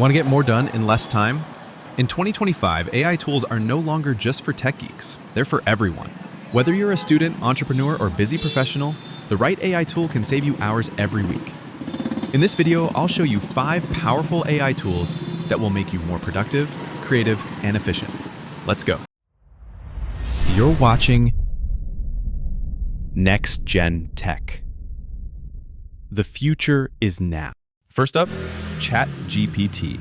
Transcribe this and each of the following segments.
Want to get more done in less time? In 2025, AI tools are no longer just for tech geeks. They're for everyone. Whether you're a student, entrepreneur, or busy professional, the right AI tool can save you hours every week. In this video, I'll show you 5 powerful AI tools that will make you more productive, creative, and efficient. Let's go. You're watching NextGen Tech. The future is now. First up, ChatGPT.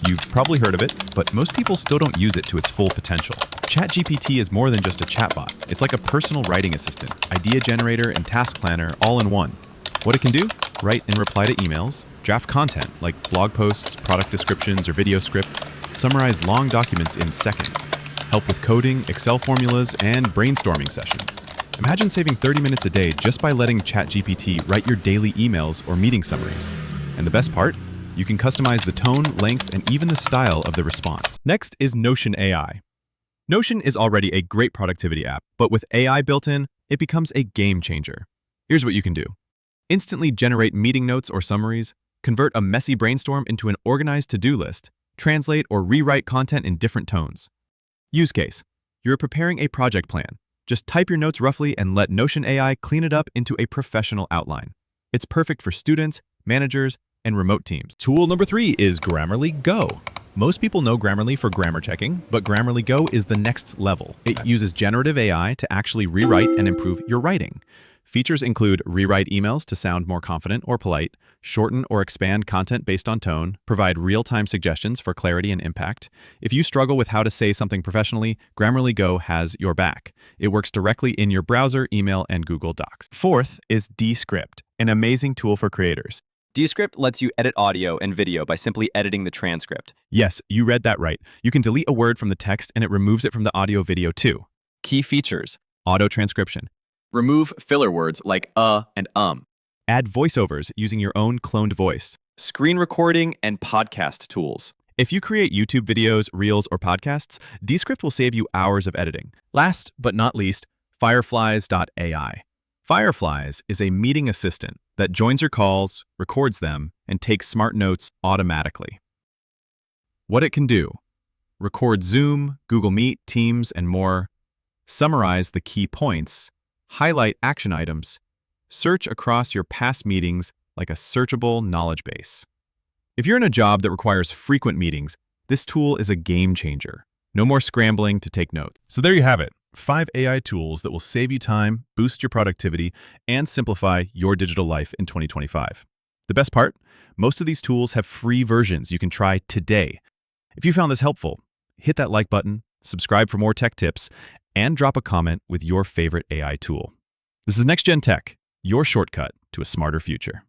You've probably heard of it, but most people still don't use it to its full potential. ChatGPT is more than just a chatbot. It's like a personal writing assistant, idea generator, and task planner all in one. What it can do? Write and reply to emails, draft content like blog posts, product descriptions, or video scripts, summarize long documents in seconds, help with coding, Excel formulas, and brainstorming sessions. Imagine saving 30 minutes a day just by letting ChatGPT write your daily emails or meeting summaries. And the best part? You can customize the tone, length, and even the style of the response. Next is Notion AI. Notion is already a great productivity app, but with AI built in, it becomes a game changer. Here's what you can do. Instantly generate meeting notes or summaries, convert a messy brainstorm into an organized to-do list, translate or rewrite content in different tones. Use case: you're preparing a project plan. Just type your notes roughly and let Notion AI clean it up into a professional outline. It's perfect for students, managers, and remote teams. Tool number 3 is GrammarlyGO. Most people know Grammarly for grammar checking, but GrammarlyGO is the next level. It uses generative AI to actually rewrite and improve your writing. Features include rewrite emails to sound more confident or polite, shorten or expand content based on tone, provide real-time suggestions for clarity and impact. If you struggle with how to say something professionally, GrammarlyGO has your back. It works directly in your browser, email, and Google Docs. Fourth is Descript, an amazing tool for creators. Descript lets you edit audio and video by simply editing the transcript. Yes, you read that right. You can delete a word from the text and it removes it from the audio video too. Key features: Auto transcription. remove filler words like and Add voiceovers using your own cloned voice. screen recording and podcast tools. If you create YouTube videos, reels, or podcasts, Descript will save you hours of editing. Last but not least, Fireflies.ai. Fireflies is a meeting assistant that joins your calls, records them, and takes smart notes automatically. What it can do: record Zoom, Google Meet, Teams, and more, summarize the key points, highlight action items, search across your past meetings like a searchable knowledge base. If you're in a job that requires frequent meetings, this tool is a game changer. No more scrambling to take notes. So there you have it. 5 AI tools that will save you time, boost your productivity, and simplify your digital life in 2025. The best part? Most of these tools have free versions you can try today. If you found this helpful, hit that like button, subscribe for more tech tips, and drop a comment with your favorite AI tool. This is NextGen Tech, your shortcut to a smarter future.